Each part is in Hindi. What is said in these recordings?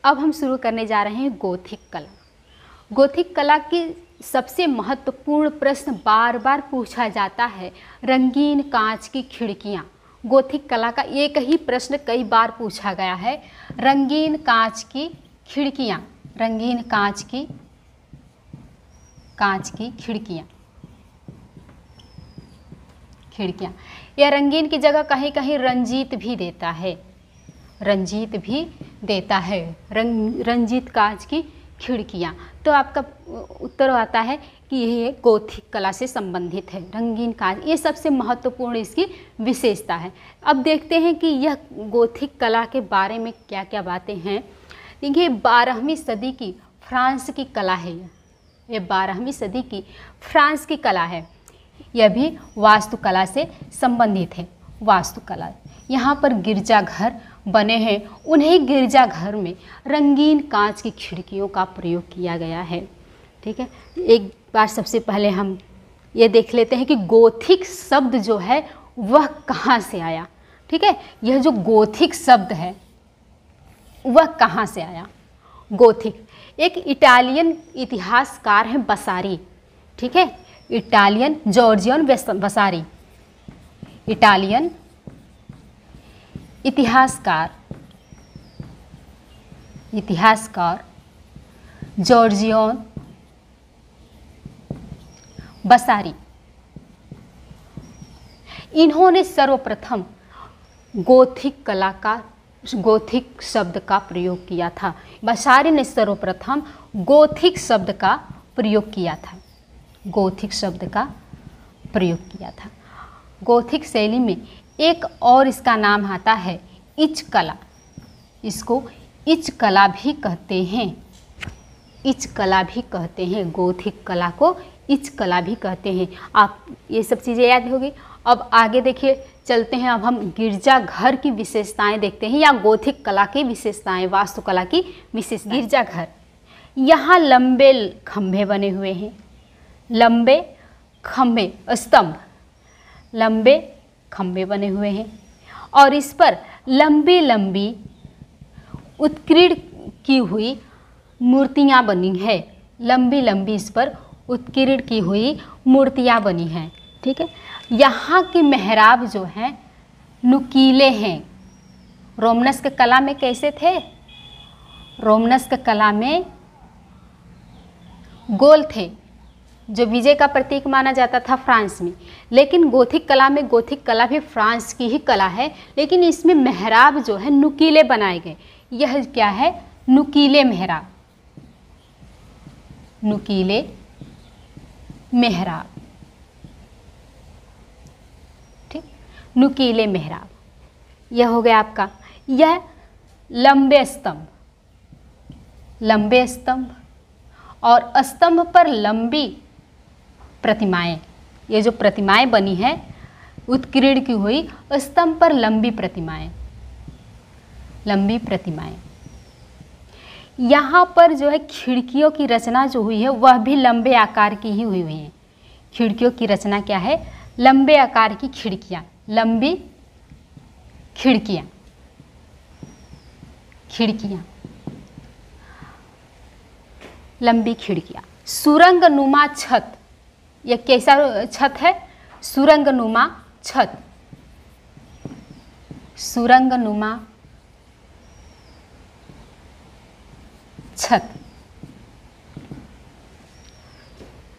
अब हम शुरू करने जा रहे हैं गोथिक कला। गोथिक कला की सबसे महत्वपूर्ण प्रश्न बार बार पूछा जाता है, रंगीन कांच की खिड़कियाँ। गोथिक कला का एक ही प्रश्न कई बार पूछा गया है, रंगीन कांच की खिड़कियाँ, रंगीन कांच की खिड़कियाँ। यह रंगीन की जगह कहीं कहीं रंजीत भी देता है, रंजीत भी देता है, रंजीत कांच की खिड़कियाँ। तो आपका उत्तर आता है कि यह गोथिक कला से संबंधित है, रंगीन कांच, ये सबसे महत्वपूर्ण इसकी विशेषता है। अब देखते हैं कि यह गोथिक कला के बारे में क्या क्या बातें हैं। देखिए 12वीं सदी की फ्रांस की कला है, ये 12वीं सदी की फ्रांस की कला है। यह भी वास्तुकला से संबंधित है। वास्तुकला, यहाँ पर गिरजाघर बने हैं, उन्हीं गिरजाघर में रंगीन कांच की खिड़कियों का प्रयोग किया गया है। ठीक है, एक बार सबसे पहले हम ये देख लेते हैं कि गोथिक शब्द जो है वह कहाँ से आया। ठीक है, यह जो गोथिक शब्द है वह कहाँ से आया। गोथिक एक इटालियन इतिहासकार हैं वसारी। ठीक है, इटालियन जॉर्जियन वसारी, इटालियन इतिहासकार जॉर्जियन वसारी, इन्होंने सर्वप्रथम गोथिक शब्द का प्रयोग किया था। वसारी ने सर्वप्रथम गोथिक शब्द का प्रयोग किया था, गोथिक शब्द का प्रयोग किया था। गोथिक शैली में एक और इसका नाम आता है इच कला, इसको इच कला भी कहते हैं, इच कला भी कहते हैं, गोथिक कला को इच कला भी कहते हैं। आप ये सब चीज़ें याद होगी। अब आगे देखिए, चलते हैं, अब हम गिरजाघर की विशेषताएं देखते हैं, या गोथिक कला की विशेषताएं, वास्तुकला की विशेषताएं। गिरजाघर, यहाँ लंबे खंभे बने हुए हैं, लंबे खंभे, स्तंभ, लंबे खंभे बने हुए हैं, और इस पर लंबी लंबी उत्कीर्ण की हुई मूर्तियाँ बनी है, लंबी लंबी इस पर उत्कीर्ण की हुई मूर्तियाँ बनी हैं। ठीक है, यहाँ के मेहराब जो हैं नुकीले हैं। रोमनस्क कला में कैसे थे? रोमनस्क कला में गोल थे, जो विजय का प्रतीक माना जाता था फ्रांस में। लेकिन गोथिक कला में, गोथिक कला भी फ्रांस की ही कला है, लेकिन इसमें मेहराब जो है नुकीले बनाए गए। यह क्या है? नुकीले मेहराब, नुकीले मेहराब। ठीक, नुकीले मेहराब, यह हो गया आपका। यह लंबे स्तंभ, लंबे स्तंभ, और स्तंभ पर लंबी प्रतिमाएं, ये जो प्रतिमाएं बनी हैं उत्कीर्ण की हुई, स्तंभ पर लंबी प्रतिमाएं, लंबी प्रतिमाएं। यहाँ पर जो है खिड़कियों की रचना जो हुई है वह भी लंबे आकार की ही हुई है। खिड़कियों की रचना क्या है? लंबे आकार की खिड़कियाँ, लंबी खिड़कियाँ, खिड़कियाँ, लंबी खिड़कियाँ। सुरंगनुमा छत, यह कैसा छत है? सुरंगनुमा छत, सुरंगनुमा छत,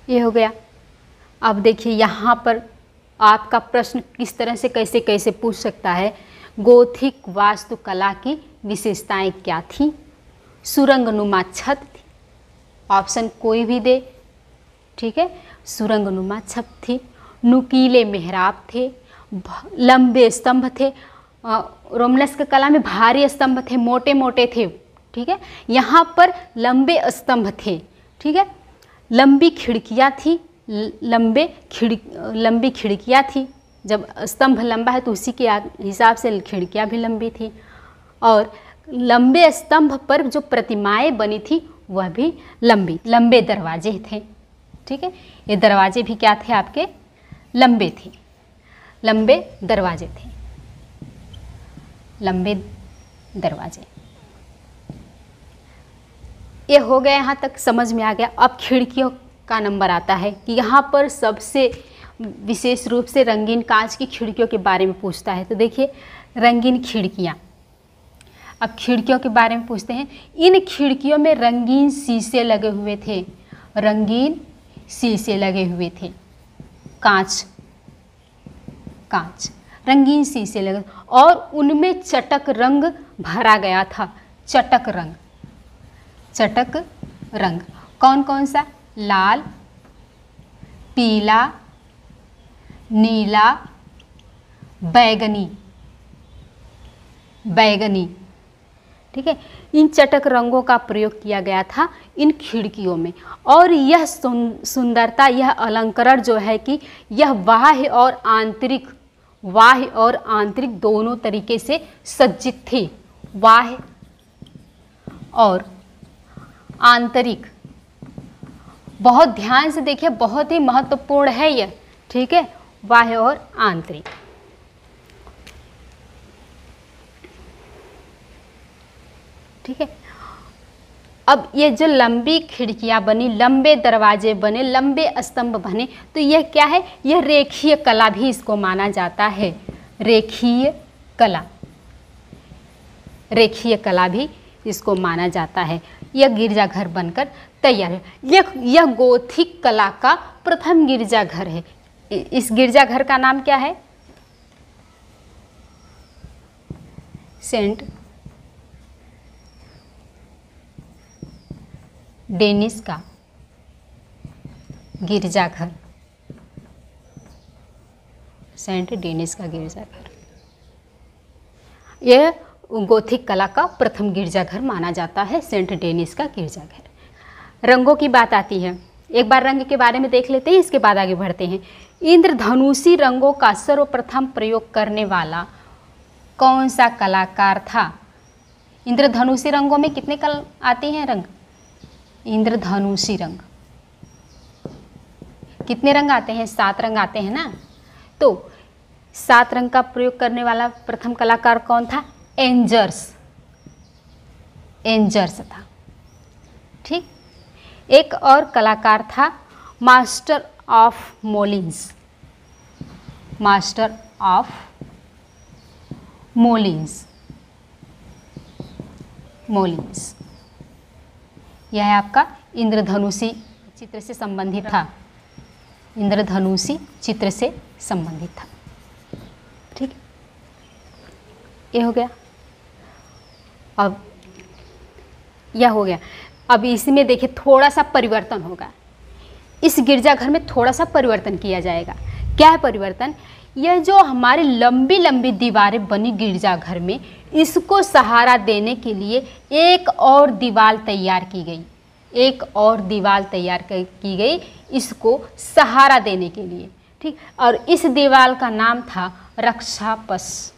ये हो गया। अब देखिए यहाँ पर आपका प्रश्न किस तरह से कैसे कैसे पूछ सकता है। गोथिक वास्तुकला की विशेषताएं क्या थी? सुरंगनुमा छत थी, ऑप्शन कोई भी दे, ठीक है। सुरंगनुमा छत थी, नुकीले मेहराब थे, लंबे स्तंभ थे। रोमनस्क कला में भारी स्तंभ थे, मोटे मोटे थे, ठीक है। यहाँ पर लंबे स्तंभ थे, ठीक है। लंबी खिड़कियाँ थी, लंबी खिड़कियाँ थी। जब स्तंभ लंबा है तो उसी के हिसाब से खिड़कियाँ भी लंबी थी। और लंबे स्तंभ पर जो प्रतिमाएं बनी थी वह भी लंबी। लंबे दरवाजे थे, ठीक है। ये दरवाजे भी क्या थे आपके? लंबे थे, लंबे दरवाजे थे, लंबे दरवाजे। ये हो गया, यहाँ तक समझ में आ गया। अब खिड़कियों का नंबर आता है कि यहाँ पर सबसे विशेष रूप से रंगीन कांच की खिड़कियों के बारे में पूछता है। तो देखिए रंगीन खिड़कियाँ, अब खिड़कियों के बारे में पूछते हैं। इन खिड़कियों में रंगीन शीशे लगे हुए थे, रंगीन शीशे लगे हुए थे, कांच रंगीन शीशे लगे, और उनमें चटक रंग भरा गया था। चटक रंग कौन कौन सा? लाल, पीला, नीला, बैगनी। ठीक है, इन चटक रंगों का प्रयोग किया गया था इन खिड़कियों में। और यह सुंदरता, यह अलंकरण जो है कि यह बाह्य और आंतरिक दोनों तरीके से सज्जित थी। बाह्य और आंतरिक, बहुत ध्यान से देखिए, बहुत ही महत्वपूर्ण है यह। ठीक है, बाह्य और आंतरिक। ठीक है, अब ये जो लंबी खिड़कियां बनी, लंबे दरवाजे बने, लंबे स्तंभ बने, तो यह क्या है? यह रेखीय कला भी इसको माना जाता है। रेखीय कला भी इसको माना जाता है। यह गिरजाघर बनकर तैयार है। यह गोथिक कला का प्रथम गिरजाघर है। इस गिरजाघर का नाम क्या है? सेंट डेनिस का गिरजाघर। सेंट डेनिस का गिरजाघर, यह गोथिक कला का प्रथम गिरजाघर माना जाता है, सेंट डेनिस का गिरजाघर। रंगों की बात आती है, एक बार रंग के बारे में देख लेते हैं, इसके बाद आगे बढ़ते हैं। इंद्रधनुषी रंगों का सर्वप्रथम प्रयोग करने वाला कौन सा कलाकार था? इंद्रधनुषी रंगों में कितने आते हैं रंग? इंद्रधनुषी रंग कितने रंग आते हैं? 7 रंग आते हैं ना। तो 7 रंग का प्रयोग करने वाला प्रथम कलाकार कौन था? एंजर्स था। ठीक, एक और कलाकार था मास्टर ऑफ मोलिन्स। यह है आपका इंद्रधनुषी चित्र से संबंधित था। इंद्रधनुषी चित्र से संबंधित था। ठीक, ये हो गया। अब यह हो गया। अब इसमें देखिए थोड़ा सा परिवर्तन होगा। इस गिरजाघर में थोड़ा सा परिवर्तन किया जाएगा। क्या है परिवर्तन? यह जो हमारी लंबी लंबी दीवारें बनी गिरजाघर में, इसको सहारा देने के लिए एक और दीवार तैयार की गई। इसको सहारा देने के लिए। ठीक, और इस दीवार का नाम था रक्षा पक्ष।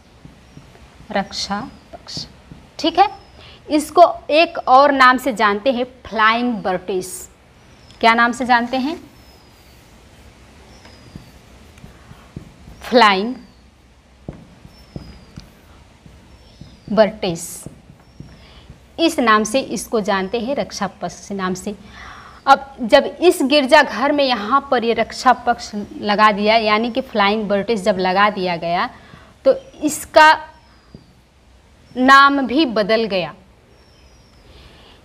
ठीक है, इसको एक और नाम से जानते हैं, फ्लाइंग बर्टिस। क्या नाम से जानते हैं? फ्लाइंग बर्टिस, इस नाम से इसको जानते हैं, रक्षा पक्ष नाम से। अब जब इस गिरजाघर में यहाँ पर ये रक्षा पक्ष लगा दिया, यानी कि फ्लाइंग बर्टिस जब लगा दिया गया, तो इसका नाम भी बदल गया।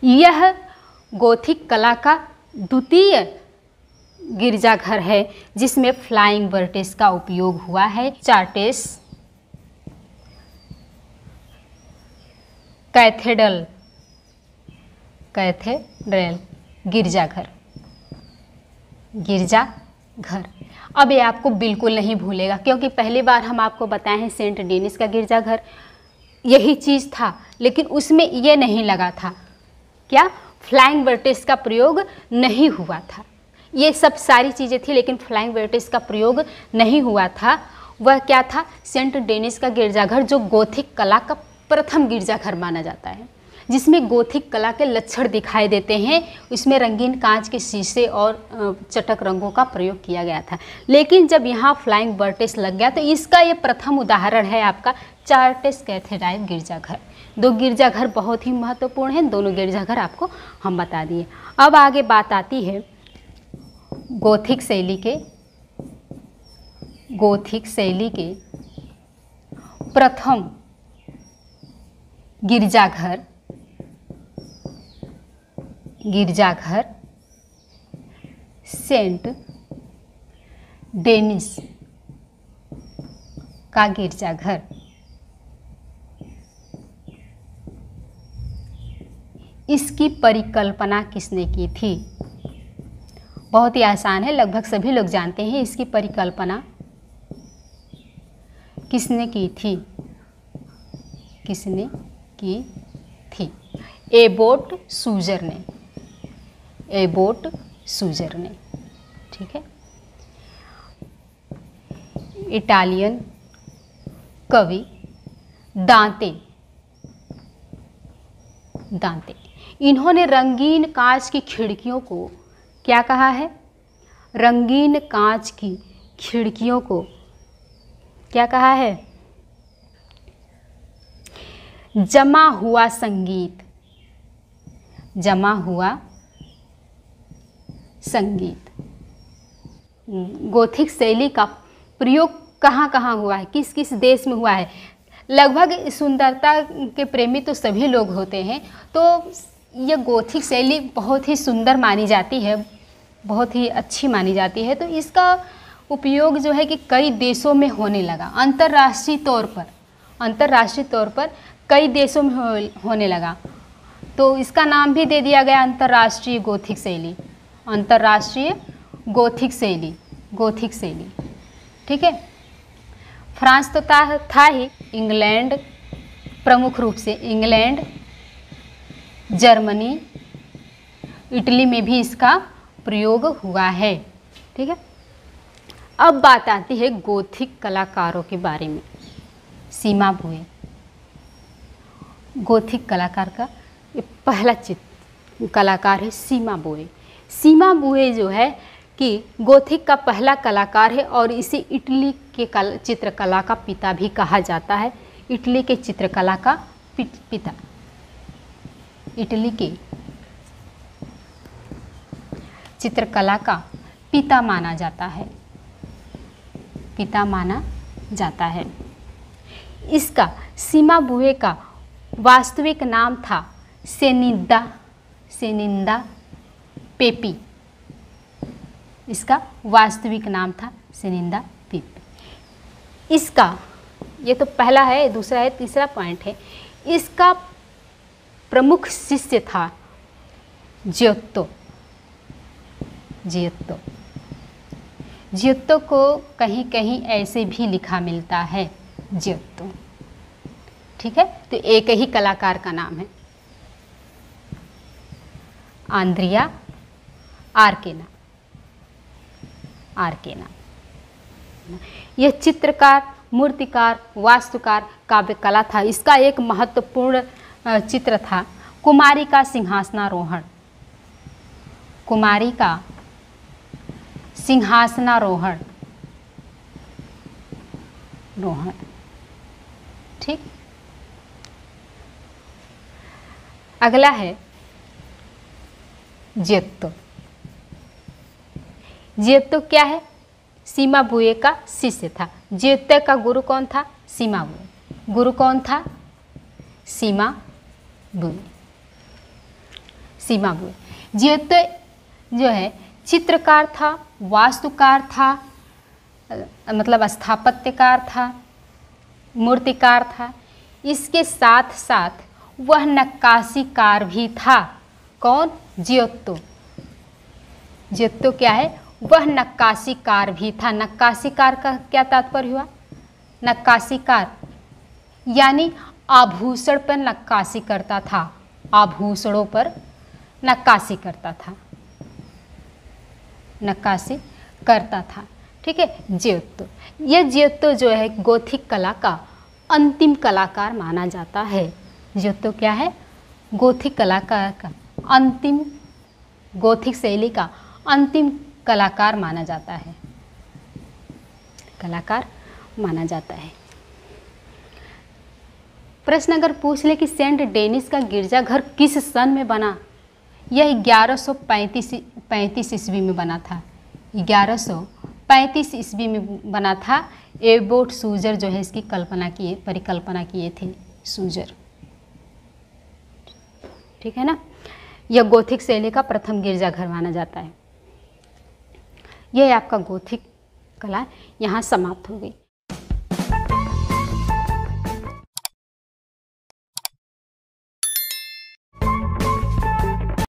यह गोथिक कला का द्वितीय गिरजाघर है जिसमें फ्लाइंग बर्टिस का उपयोग हुआ है। चार्टेस कैथेड्रल गिरजाघर। अब ये आपको बिल्कुल नहीं भूलेगा, क्योंकि पहली बार हम आपको बताए हैं सेंट डेनिस का गिरजाघर, यही चीज़ था, लेकिन उसमें ये नहीं लगा था। क्या? फ्लाइंग बर्टिस का प्रयोग नहीं हुआ था। ये सब सारी चीज़ें थी, लेकिन फ्लाइंग बर्टिस का प्रयोग नहीं हुआ था। वह क्या था? सेंट डेनिस का गिरजाघर, जो गोथिक कला का प्रथम गिरजाघर माना जाता है, जिसमें गोथिक कला के लक्षण दिखाई देते हैं। उसमें रंगीन कांच के शीशे और चटक रंगों का प्रयोग किया गया था। लेकिन जब यहाँ फ्लाइंग बर्टिस लग गया, तो इसका ये प्रथम उदाहरण है आपका चार्टेस कैथेड्रल गिरजाघर, दो गिरजाघर बहुत ही महत्वपूर्ण हैं, दोनों गिरजाघर आपको हम बता दिए। अब आगे बात आती है गोथिक शैली के प्रथम गिरजाघर सेंट डेनिस का गिरजाघर। इसकी परिकल्पना किसने की थी? बहुत ही आसान है, लगभग सभी लोग जानते हैं। इसकी परिकल्पना किसने की थी? एबोट सूजर ने। ठीक है। इटालियन कवि दांते इन्होंने रंगीन कांच की खिड़कियों को क्या कहा है? रंगीन कांच की खिड़कियों को क्या कहा है? जमा हुआ संगीत। गोथिक शैली का प्रयोग कहाँ कहाँ हुआ है, किस किस देश में हुआ है? लगभग सुंदरता के प्रेमी तो सभी लोग होते हैं, तो यह गोथिक शैली बहुत ही सुंदर मानी जाती है, बहुत ही अच्छी मानी जाती है। तो इसका उपयोग जो है कि कई देशों में होने लगा, अंतर्राष्ट्रीय तौर पर कई देशों में होने लगा। तो इसका नाम भी दे दिया गया अंतर्राष्ट्रीय गोथिक शैली। ठीक है। फ्रांस तो था ही, इंग्लैंड, प्रमुख रूप से इंग्लैंड, जर्मनी, इटली में भी इसका प्रयोग हुआ है। ठीक है। अब बात आती है गोथिक कलाकारों के बारे में। सीमाबुए गोथिक कलाकार का ये पहला कलाकार है सीमाबुए जो है कि गोथिक का पहला कलाकार है और इसे इटली के चित्रकला का पिता भी कहा जाता है। इटली के चित्रकला का पिता, इटली के चित्रकला का पिता माना जाता है। इसका सीमाबुए का वास्तविक नाम था सेनिंदा पेपी। इसका वास्तविक नाम था सेनिंदा पेपी। इसका ये तो पहला है, दूसरा है, तीसरा पॉइंट है, इसका प्रमुख शिष्य था जियोत्तो को कहीं कहीं ऐसे भी लिखा मिलता है जियोत्तो। ठीक है। तो एक ही कलाकार का नाम है आंद्रिया आर्केना। यह चित्रकार, मूर्तिकार, वास्तुकार, काव्य कला था। इसका एक महत्वपूर्ण चित्र था कुमारी का सिंहासनारोहण। ठीक। अगला है जियोत्तो क्या है? सीमाबुए का शिष्य था। जियोत्तो का गुरु कौन था? सीमाबुए। गुरु कौन था? सीमाबुए। जियोत्तो जो है चित्रकार था, वास्तुकार था, मतलब स्थापत्यकार था, मूर्तिकार था। इसके साथ साथ वह नक्काशीकार भी था। कौन? जियोत्तो क्या है? वह नक्काशीकार भी था। नक्काशीकार का क्या तात्पर्य हुआ? नक्काशीकार यानी आभूषण पर नक्काशी करता था, आभूषणों पर नक्काशी करता था। ठीक है। जियोत्तो जो है गोथिक कला का अंतिम कलाकार माना जाता है। जियोत्तो क्या है? गोथिक कलाकार का अंतिम, गोथिक शैली का अंतिम कलाकार माना जाता है। प्रश्न अगर पूछ ले कि सेंट डेनिस का गिरजाघर किस सन में बना, यह 1135 ईस्वी में बना था। 1135 ईस्वी में बना था। एबोट सूजर जो है इसकी परिकल्पना किए थे, सूजर। ठीक है ना। यह गोथिक शैली का प्रथम गिरजाघर माना जाता है। यह आपका गोथिक कला यहाँ समाप्त हो गई।